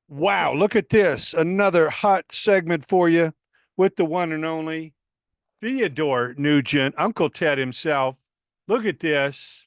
Wow, look at this. Another hot segment for you with the one and only Theodore Nugent, Uncle Ted himself. Look at this.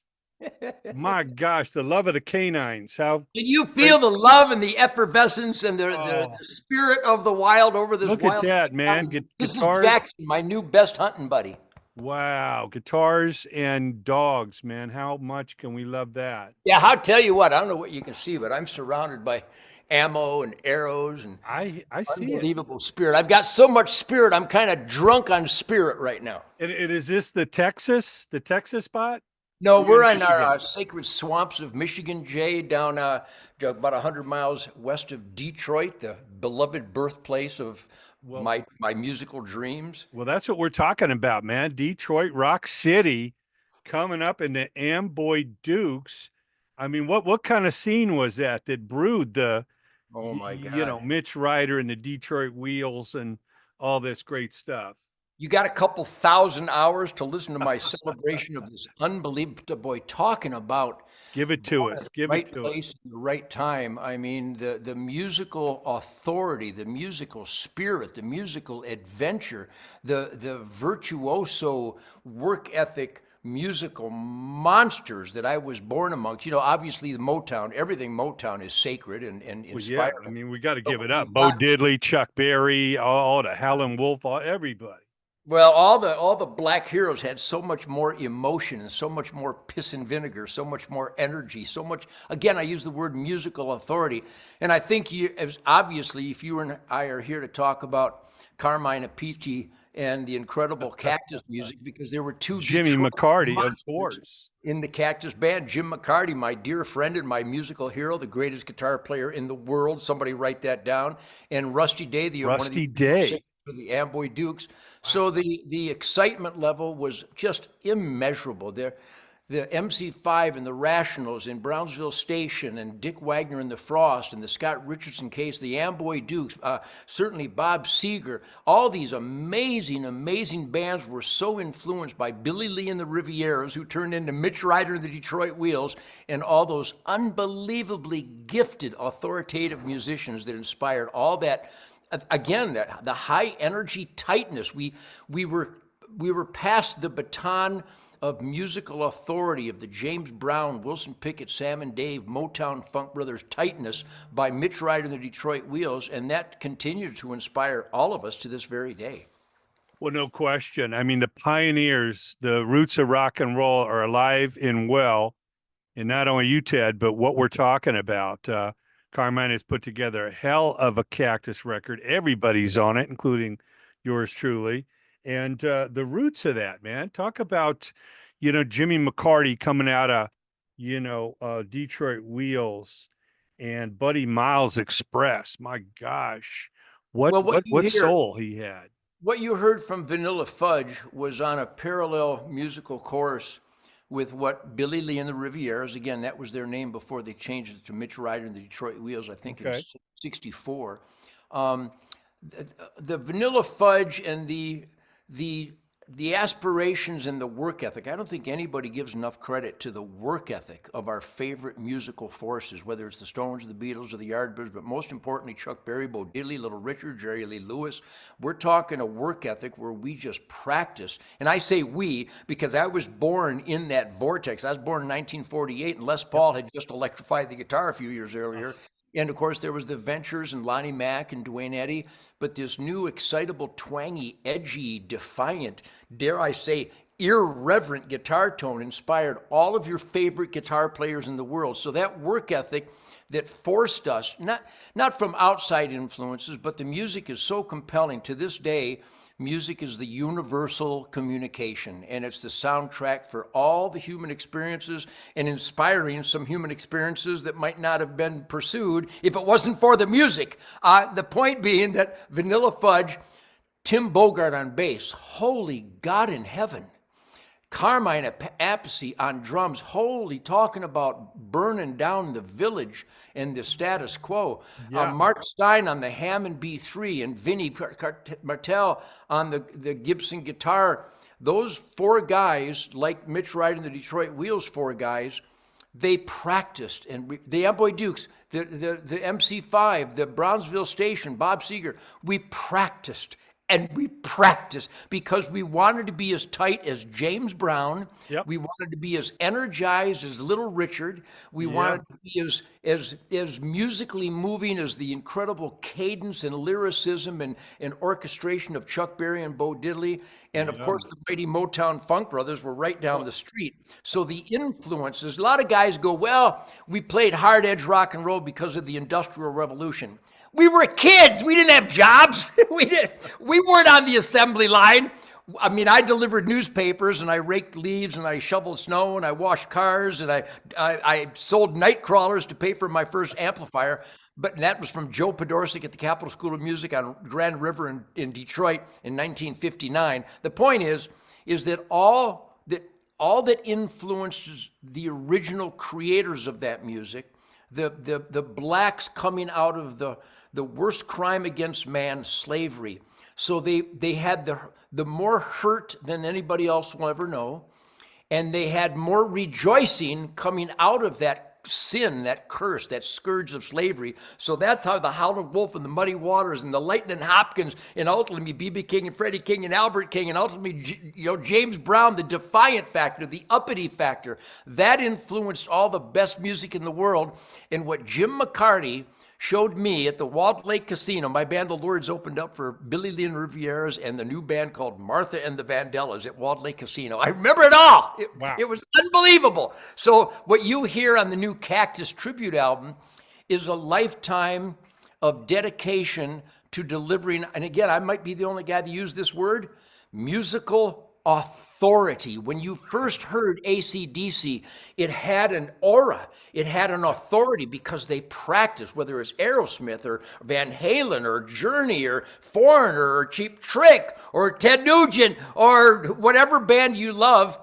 My gosh, the love of the canines. How Can you great. feel the love and the effervescence and Oh, the spirit of the wild over this look at wild that, man. mountain? This is Guitars. Jackson, my new best hunting buddy. Wow. Guitars and dogs, man. How much can we love that? Yeah, I'll tell you what, I don't know what you can see, but I'm surrounded by ammo and arrows and I see it. unbelievable spirit. I've got so much spirit, I'm kind of drunk on spirit right now. And is this the Texas spot? No, Or you're we're in in our Michigan? sacred swamps of Michigan, Jay, down about 100 miles west of Detroit, the beloved birthplace of Well, my musical dreams. Well, that's what we're talking about, man. Detroit Rock City coming up in the Amboy Dukes. I mean, what kind of scene was that brewed the Oh my God. Mitch Ryder and the Detroit Wheels and all this great stuff. You got a couple thousand hours to listen to my celebration of this unbelievable boy talking about Give it to born at us. the Give it right to us. place at the right time. I mean, the musical authority, the musical spirit, the musical adventure, the virtuoso work ethic musical monsters that I was born amongst. You know, obviously the Motown, everything Motown is sacred and Well, yeah, inspired. I mean, we got to But give it when up. you Bo got Diddley, Chuck Berry, all the Howlin' Wolf, everybody. Well, all the black heroes had so much more emotion and so much more piss and vinegar, so much more energy, so much. Again, I use the word musical authority, and I think you, as obviously, if you and I are here to talk about Carmine Appice and the incredible Cactus music, because there were two Jimmy Detroit McCarty, of monsters course. in the Cactus band. Jim McCarty, my dear friend and my musical hero, the greatest guitar player in the world. Somebody write that down. And Rusty Day, one of the Rusty original singers Day. for the Amboy Dukes. Wow. So the excitement level was just immeasurable. There, the MC5 and the Rationals in Brownsville Station and Dick Wagner and the Frost and the Scott Richardson case, the Amboy Dukes, certainly Bob Seger, all these amazing, amazing bands were so influenced by Billy Lee and the Rivieras, who turned into Mitch Ryder and the Detroit Wheels, and all those unbelievably gifted, authoritative musicians that inspired all that. Again, the high energy tightness. We were past the baton of musical authority of the James Brown, Wilson Pickett, Sam and Dave, Motown Funk Brothers tightness by Mitch Ryder and the Detroit Wheels, and that continued to inspire all of us to this very day. Well, no question. I mean, the pioneers, the roots of rock and roll are alive and well. And not only you, Ted, but what we're talking about. Carmine has put together a hell of a Cactus record. Everybody's on it, including yours truly. And the roots of that, man. Talk about, Jimmy McCarty coming out of, Detroit Wheels and Buddy Miles Express. My gosh, what Well, what what soul he had. what you heard from Vanilla Fudge was on a parallel musical course with what Billy Lee and the Rivieras, again, that was their name before they changed it to Mitch Ryder and the Detroit Wheels, I think in Okay. '64. Um, the Vanilla Fudge and the the aspirations and the work ethic. I don't think anybody gives enough credit to the work ethic of our favorite musical forces, whether it's the Stones, the Beatles, or the Yardbirds, but most importantly, Chuck Berry, Bo Diddley, Little Richard, Jerry Lee Lewis. We're talking a work ethic where we just practice. And I say we because I was born in that vortex. I was born in 1948, and Les Yep. Paul had just electrified the guitar a few years earlier. And of course, there was the Ventures and Lonnie Mack and Duane Eddy, but this new, excitable, twangy, edgy, defiant, dare I say, irreverent guitar tone inspired all of your favorite guitar players in the world. So that work ethic that forced us, not from outside influences, but the music is so compelling to this day. Music is the universal communication, and it's the soundtrack for all the human experiences and inspiring some human experiences that might not have been pursued if it wasn't for the music. The point being that Vanilla Fudge, Tim Bogart on bass, holy God in heaven. Carmine Appice on drums, holy, talking about burning down the village and the status quo. Yeah. Mark Stein on the Hammond B3 and Vinnie Martel on the Gibson guitar. Those four guys, like Mitch Wright and the Detroit Wheels four guys, they practiced, and the Amboy Dukes, the MC5, the Brownsville Station, Bob Seger, we practiced and we practiced because we wanted to be as tight as James Brown. Yep. We wanted to be as energized as Little Richard. We wanted to be as musically moving as the incredible cadence and lyricism and orchestration of Chuck Berry and Bo Diddley. And of course, the mighty Motown Funk Brothers were right down the street. So the influences, a lot of guys go, well, we played hard edge rock and roll because of the Industrial Revolution. We were kids. We didn't have jobs. We weren't on the assembly line. I mean, I delivered newspapers and I raked leaves and I shoveled snow and I washed cars and I sold night crawlers to pay for my first amplifier. But that was from Joe Podorczyk at the Capitol School of Music on Grand River in Detroit in 1959. The point is that all that influences the original creators of that music, the blacks coming out of the worst crime against man, slavery. So they had the more hurt than anybody else will ever know. And they had more rejoicing coming out of that sin, that curse, that scourge of slavery. So that's how the Howlin' Wolf and the Muddy Waters and the Lightning Hopkins and ultimately B.B. King and Freddie King and Albert King and ultimately James Brown, the defiant factor, the uppity factor, that influenced all the best music in the world. And what Jim McCarty showed me at the Walled Lake Casino. My band, The Lords, opened up for Billy Lynn Rivieras and the new band called Martha and the Vandellas at Walled Lake Casino. I remember it all. It was unbelievable. So what you hear on the new Cactus tribute album is a lifetime of dedication to delivering, and again, I might be the only guy to use this word, musical authority. When you first heard AC/DC, it had an aura, it had an authority because they practiced, whether it's Aerosmith or Van Halen or Journey or Foreigner or Cheap Trick or Ted Nugent or whatever band you love.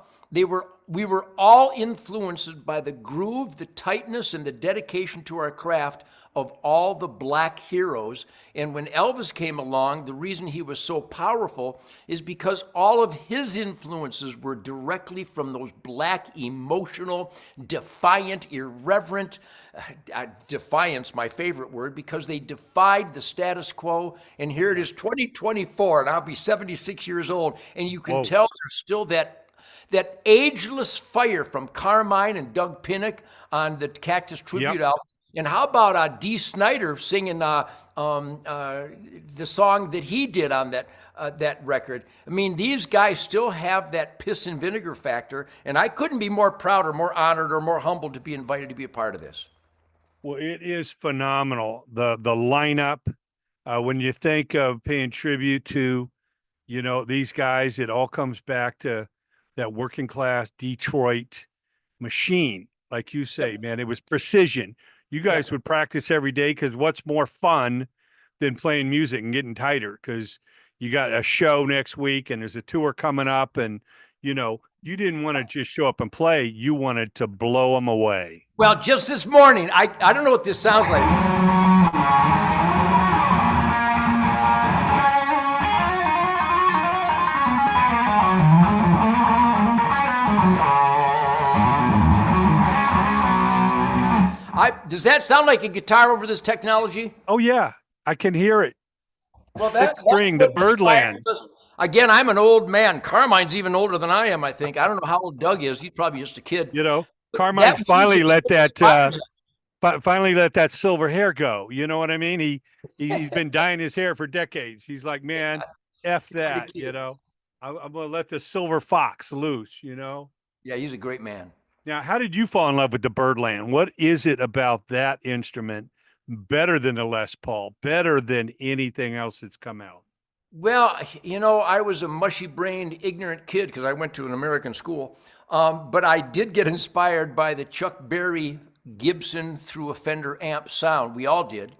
We were all influenced by the groove, the tightness, and the dedication to our craft of all the black heroes. And when Elvis came along, the reason he was so powerful is because all of his influences were directly from those black, emotional, defiant, irreverent, defiance, my favorite word, because they defied the status quo. And here it is, 2024, and I'll be 76 years old, and you can tell there's still that ageless fire from Carmine and Doug Pinnick on the Cactus tribute album. And how about Dee Snider singing the song that he did on that record? I mean, these guys still have that piss and vinegar factor, and I couldn't be more proud or more honored or more humbled to be invited to be a part of this. Well, it is phenomenal. The lineup, when you think of paying tribute to, these guys, it all comes back to that working class Detroit machine. Like you say, man, it was precision. You guys would practice every day because what's more fun than playing music and getting tighter? Because you got a show next week and there's a tour coming up, and you didn't want to just show up and play. You wanted to blow them away. Well, just this morning, I don't know what this sounds like. Does that sound like a guitar over this technology? Oh, yeah. I can hear it. Well, sixth string, the Birdland. Again, I'm an old man. Carmine's even older than I am, I think. I don't know how old Doug is. He's probably just a kid. Carmine's finally let that silver hair go. You know what I mean? He's been dyeing his hair for decades. He's like, man, F that, I'm going to let the silver fox loose, Yeah, he's a great man. Now, how did you fall in love with the Birdland? What is it about that instrument better than the Les Paul, better than anything else that's come out? Well, I was a mushy-brained, ignorant kid because I went to an American school. But I did get inspired by the Chuck Berry Gibson through a Fender amp sound. We all did.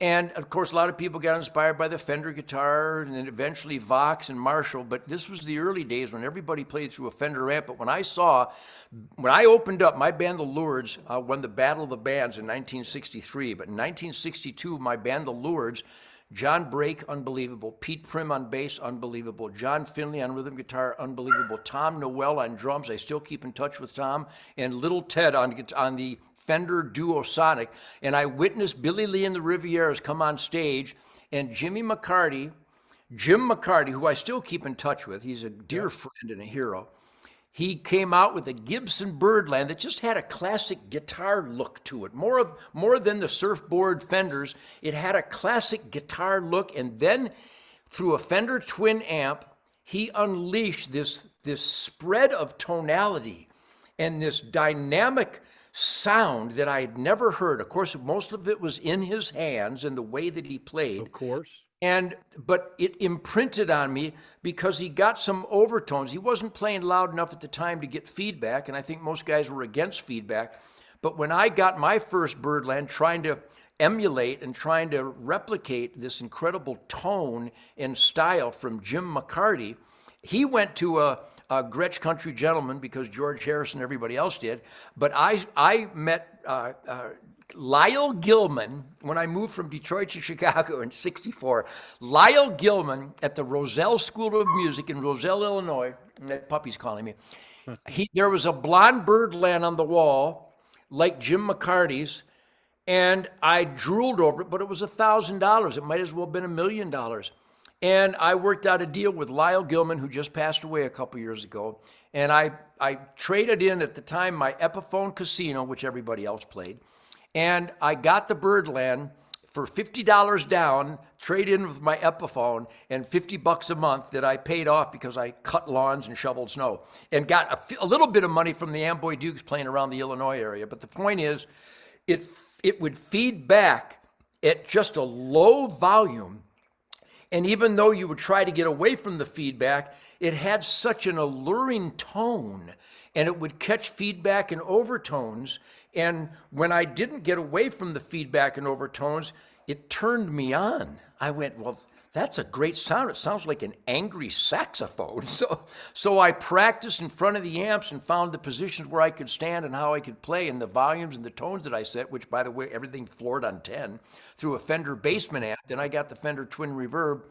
And, of course, a lot of people got inspired by the Fender guitar and then eventually Vox and Marshall. But this was the early days when everybody played through a Fender amp. But when I opened up, my band, The Lords, won the Battle of the Bands in 1963. But in 1962, my band, The Lords, John Brake, unbelievable. Pete Prim on bass, unbelievable. John Finley on rhythm guitar, unbelievable. Tom Noel on drums. I still keep in touch with Tom. And Little Ted on the Fender Duo Sonic. And I witnessed Billy Lee and the Rivieras come on stage, and Jim McCarty, who I still keep in touch with, he's a dear friend and a hero. He came out with a Gibson Birdland that just had a classic guitar look to it. More than the surfboard Fenders, it had a classic guitar look. And then through a Fender Twin amp, he unleashed this spread of tonality and this dynamic sound that I had never heard. Of course, most of it was in his hands and the way that he played. Of course. But it imprinted on me because he got some overtones. He wasn't playing loud enough at the time to get feedback, and I think most guys were against feedback. But when I got my first Birdland, trying to emulate and trying to replicate this incredible tone and style from Jim McCarty, he went to a Gretsch Country Gentleman because George Harrison and everybody else did. But I met Lyle Gilman when I moved from Detroit to Chicago in '64. Lyle Gilman at the Roselle School of Music in Roselle, Illinois. That puppy's calling me. There was a blonde Birdland on the wall, like Jim McCarty's, and I drooled over it, but it was $1,000. It might as well have been $1 million. And I worked out a deal with Lyle Gilman, who just passed away a couple years ago. And I traded in at the time my Epiphone Casino, which everybody else played. And I got the Birdland for $50 down, trade in with my Epiphone, and $50 a month that I paid off because I cut lawns and shoveled snow, and got a little bit of money from the Amboy Dukes playing around the Illinois area. But the point is, it would feed back at just a low volume. And even though you would try to get away from the feedback, it had such an alluring tone, and it would catch feedback and overtones. And when I didn't get away from the feedback and overtones, it turned me on. I went, well, that's a great sound. It sounds like an angry saxophone. So I practiced in front of the amps and found the positions where I could stand and how I could play, and the volumes and the tones that I set, which, by the way, everything floored on 10, through a Fender Basement amp. Then I got the Fender Twin Reverb.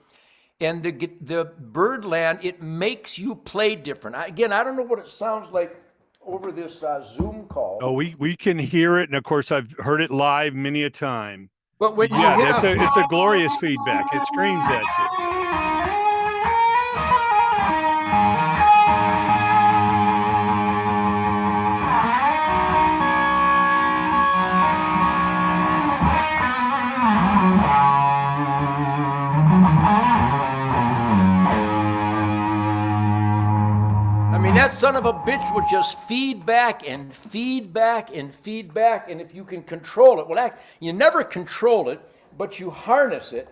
And the Birdland, it makes you play different. I don't know what it sounds like over this Zoom call. Oh, we can hear it, and of course I've heard it live many a time. But when it's a glorious feedback. It screams at you. That son of a bitch would just feedback and feedback and feedback, and if you can control it, you never control it, but you harness it,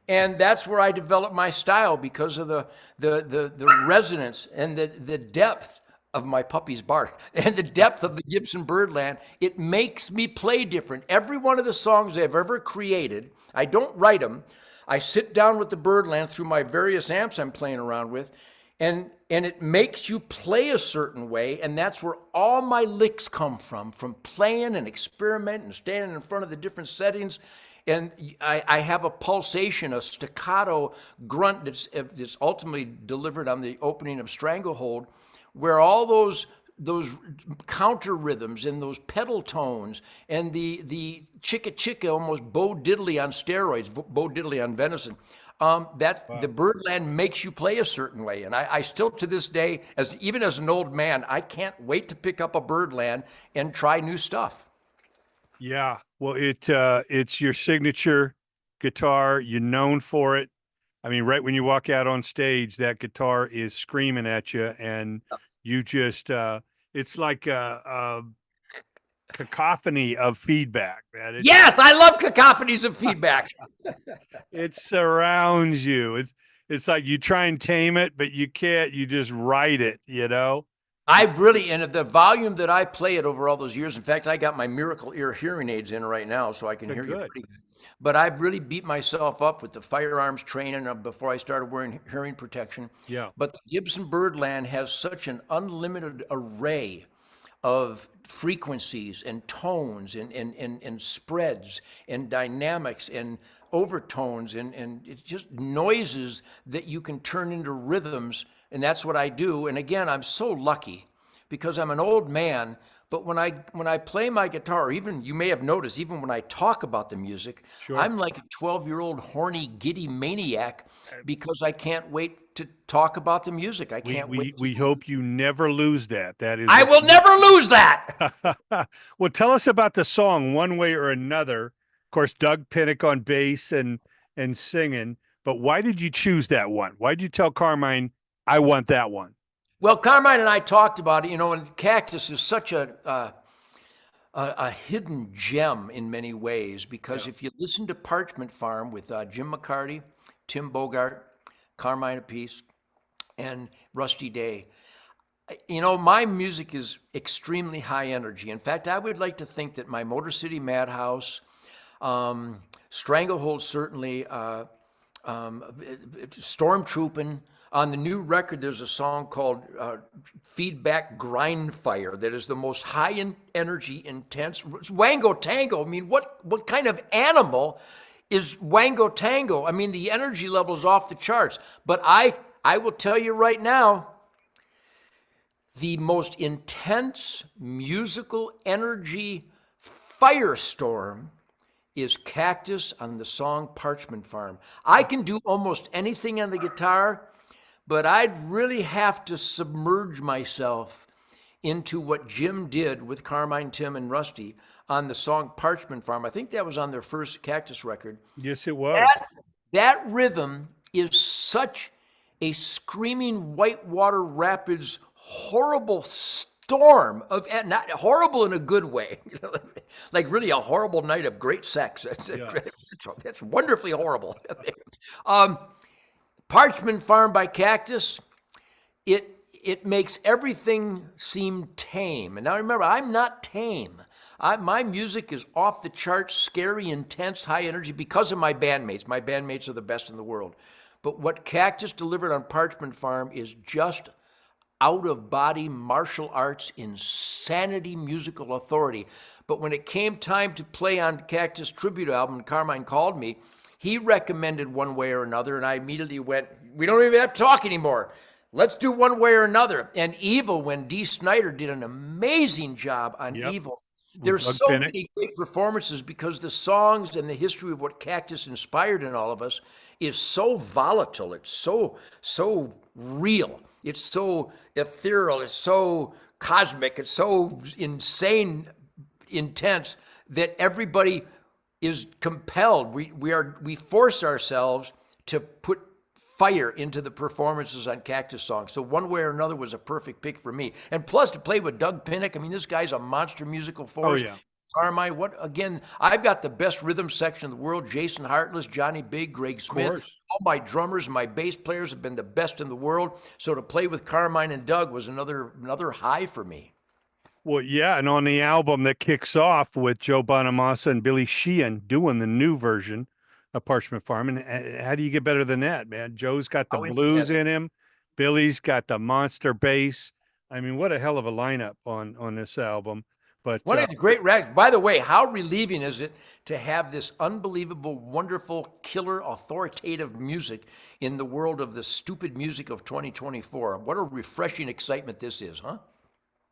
and that's where I developed my style because of the resonance and the depth of my puppy's bark and the depth of the Gibson Birdland. It makes me play different. Every one of the songs I've ever created, I don't write them. I sit down with the Birdland through my various amps I'm playing around with, and it makes you play a certain way, and that's where all my licks come from playing and experimenting and standing in front of the different settings. And I have a pulsation, a staccato grunt that's ultimately delivered on the opening of Stranglehold, where all those counter rhythms and those pedal tones and the chicka chicka, almost Bo Diddley on steroids, Bo Diddley on venison, the Birdland makes you play a certain way. And I still, to this day, even as an old man, I can't wait to pick up a Birdland and try new stuff. Yeah, well, it's your signature guitar. You're known for it. I mean, right when you walk out on stage, that guitar is screaming at you, and you just it's like a cacophony of feedback, man. Yes, I love cacophonies of feedback. It surrounds you. It's like you try and tame it, but you can't. You just ride it, you know? And the volume that I play it over all those years, in fact, I got my Miracle Ear hearing aids in right now, so I can hear you pretty good. But I've really beat myself up with the firearms training before I started wearing hearing protection. Yeah. But the Gibson Birdland has such an unlimited array of frequencies and tones and spreads and dynamics and overtones and it's just noises that you can turn into rhythms. And that's what I do. And again, I'm so lucky because I'm an old man. But when I play my guitar, even you may have noticed, even when I talk about the music, Sure. I'm like a 12-year-old horny, giddy maniac because I can't wait to talk about the music. I can't wait. We hope you never lose that. That is I will never lose that. well, tell us about the song One Way or Another. Of course, Doug Pinnick on bass and singing. But why did you choose that one? Why did you tell Carmine, I want that one? Well, Carmine and I talked about it, and Cactus is such a hidden gem in many ways because if you listen to Parchment Farm with Jim McCarty, Tim Bogart, Carmine Apiece, and Rusty Day, my music is extremely high energy. In fact, I would like to think that my Motor City Madhouse, Stranglehold certainly, Stormtroopin'. On the new record, there's a song called Feedback Grind Fire that is the most high energy, intense. Wango Tango. I mean, what kind of animal is Wango Tango? I mean, the energy level is off the charts. But I will tell you right now, the most intense musical energy firestorm is Cactus on the song Parchment Farm. I can do almost anything on the guitar, but I'd really have to submerge myself into what Jim did with Carmine, Tim, and Rusty on the song Parchment Farm. I think that was on their first Cactus record. Yes, it was. That rhythm is such a screaming Whitewater Rapids horrible storm of, not horrible in a good way, like really a horrible night of great sex. That's wonderfully horrible. Parchment Farm by Cactus, it makes everything seem tame. And now remember, I'm not tame. My music is off the charts, scary, intense, high energy because of my bandmates. My bandmates are the best in the world. But what Cactus delivered on Parchment Farm is just out-of-body martial arts insanity musical authority. But when it came time to play on Cactus tribute album, Carmine called me. He recommended One Way or Another, and I immediately went, we don't even have to talk anymore. Let's do One Way or Another. And Evil, when Dee Snider did an amazing job on Evil. There's so many great performances because the songs and the history of what Cactus inspired in all of us is so volatile. It's so real. It's so ethereal. It's so cosmic. It's so insane, intense that everybody is compelled. We force ourselves to put fire into the performances on Cactus songs. So One Way or Another was a perfect pick for me. And plus to play with Doug Pinnick, I mean, this guy's a monster musical force. Oh, yeah. Carmine, I've got the best rhythm section in the world. Jason Hartless, Johnny Big, Greg Smith. All my drummers, my bass players have been the best in the world. So to play with Carmine and Doug was another high for me. Well, yeah, and on the album that kicks off with Joe Bonamassa and Billy Sheehan doing the new version of Parchment Farm, and how do you get better than that, man? Joe's got the blues in him, Billy's got the monster bass. I mean, what a hell of a lineup on this album. But one of the great rags. By the way, how relieving is it to have this unbelievable, wonderful, killer, authoritative music in the world of the stupid music of 2024? What a refreshing excitement this is, huh?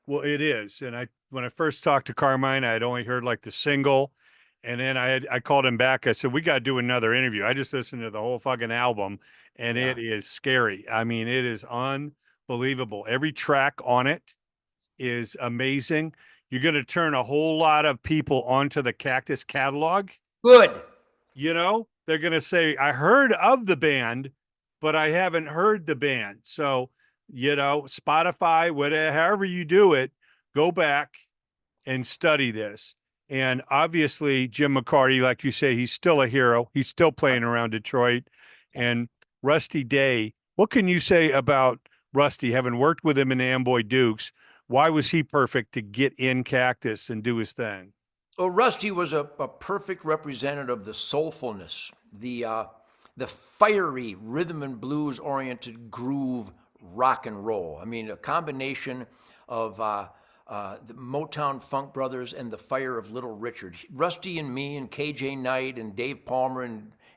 Well, it is. And when I first talked to Carmine, I had only heard like the single. And then I called him back. I said, we got to do another interview. I just listened to the whole fucking album and it is scary. I mean, it is unbelievable. Every track on it is amazing. You're going to turn a whole lot of people onto the Cactus catalog. Good. They're going to say, I heard of the band, but I haven't heard the band. So, Spotify, whatever, however you do it, go back and study this. And obviously, Jim McCarty, like you say, he's still a hero. He's still playing around Detroit. And Rusty Day, what can you say about Rusty, having worked with him in the Amboy Dukes? Why was he perfect to get in Cactus and do his thing? Well, Rusty was a perfect representative of the soulfulness, the fiery rhythm and blues oriented groove rock and roll. I mean, a combination of the Motown Funk Brothers and the fire of Little Richard. Rusty and me and KJ Knight and Dave Palmer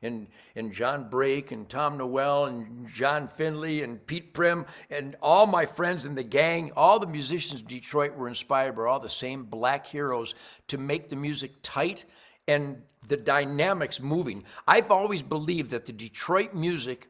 and John Brake and Tom Noel and John Finley and Pete Prim and all my friends in the gang, all the musicians in Detroit were inspired by all the same black heroes to make the music tight and the dynamics moving. I've always believed that the Detroit music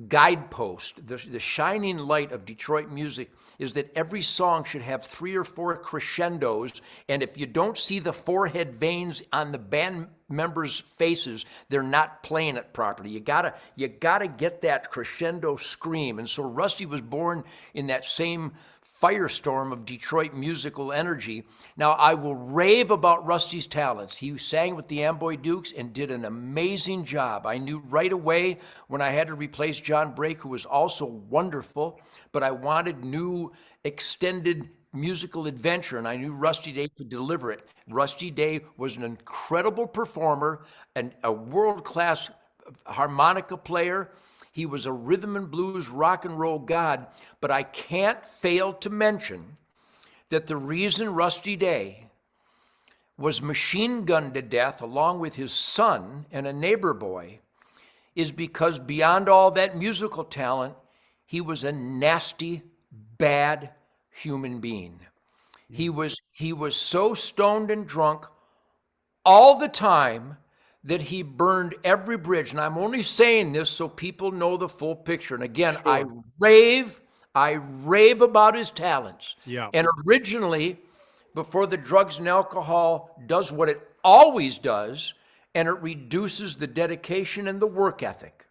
guidepost, the shining light of Detroit music, is that every song should have 3 or 4 crescendos, and if you don't see the forehead veins on the band members' faces, they're not playing it properly. You gotta get that crescendo scream. And so Rusty was born in that same firestorm of Detroit musical energy. Now, I will rave about Rusty's talents. He sang with the Amboy Dukes and did an amazing job. I knew right away when I had to replace John Brake, who was also wonderful, but I wanted new extended musical adventure, and I knew Rusty Day could deliver it. Rusty Day was an incredible performer and a world-class harmonica player. He was a rhythm and blues rock and roll god, but I can't fail to mention that the reason Rusty Day was machine gunned to death along with his son and a neighbor boy is because beyond all that musical talent, he was a nasty, bad human being. He was so stoned and drunk all the time that he burned every bridge. And I'm only saying this so people know the full picture. And again, sure. I rave about his talents. Yeah. And originally, before the drugs and alcohol does what it always does, and it reduces the dedication and the work ethic.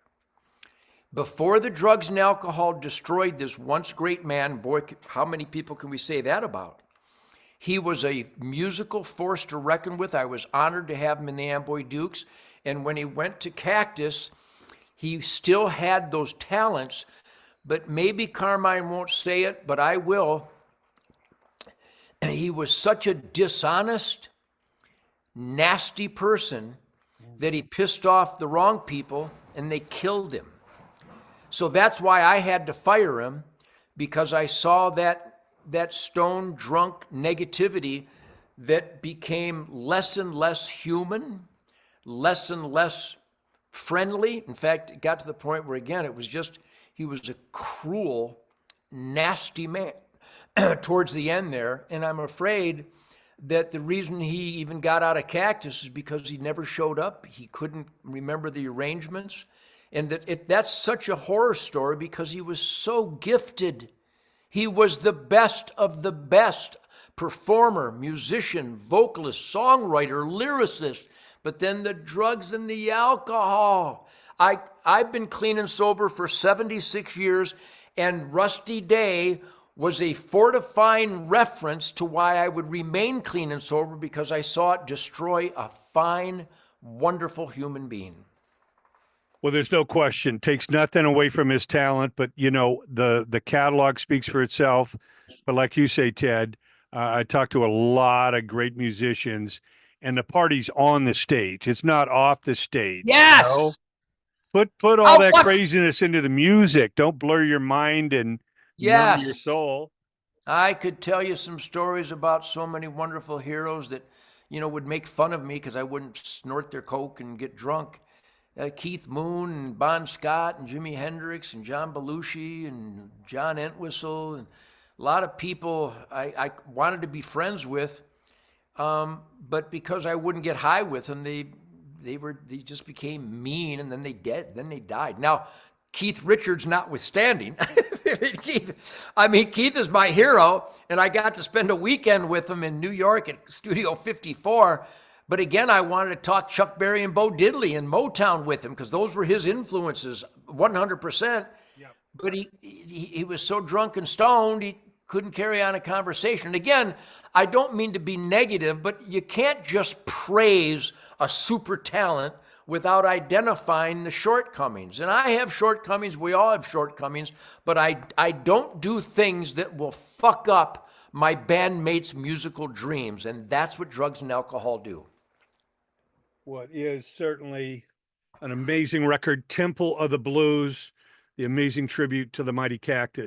Before the drugs and alcohol destroyed this once great man, boy, how many people can we say that about? He was a musical force to reckon with. I was honored to have him in the Amboy Dukes. And when he went to Cactus, he still had those talents. But maybe Carmine won't say it, but I will. He was such a dishonest, nasty person that he pissed off the wrong people and they killed him. So that's why I had to fire him, because I saw that stone drunk negativity that became less and less human, less and less friendly. In fact, it got to the point where, again, he was a cruel, nasty man towards the end there. And I'm afraid that the reason he even got out of Cactus is because he never showed up. He couldn't remember the arrangements. And that's such a horror story because he was so gifted. He was the best of the best performer, musician, vocalist, songwriter, lyricist. But then the drugs and the alcohol. I've been clean and sober for 76 years, and Rusty Day was a fortifying reference to why I would remain clean and sober, because I saw it destroy a fine, wonderful human being. Well, there's no question. Takes nothing away from his talent, but the catalog speaks for itself. But like you say, Ted, I talked to a lot of great musicians, and the party's on the stage. It's not off the stage. Yes. Put all that craziness into the music. Don't blur your mind and numb your soul. I could tell you some stories about so many wonderful heroes that, would make fun of me because I wouldn't snort their coke and get drunk. Keith Moon and Bon Scott and Jimi Hendrix and John Belushi and John Entwistle, and a lot of people I wanted to be friends with, but because I wouldn't get high with them, they just became mean, and then they died. Now, Keith Richards notwithstanding, Keith is my hero, and I got to spend a weekend with him in New York at Studio 54. But again, I wanted to talk Chuck Berry and Bo Diddley and Motown with him, because those were his influences 100%. Yep. But he was so drunk and stoned, he couldn't carry on a conversation. And again, I don't mean to be negative, but you can't just praise a super talent without identifying the shortcomings. And I have shortcomings. We all have shortcomings. But I don't do things that will fuck up my bandmates' musical dreams. And that's what drugs and alcohol do. What is certainly an amazing record, Temple of the Blues, the amazing tribute to the mighty Cactus.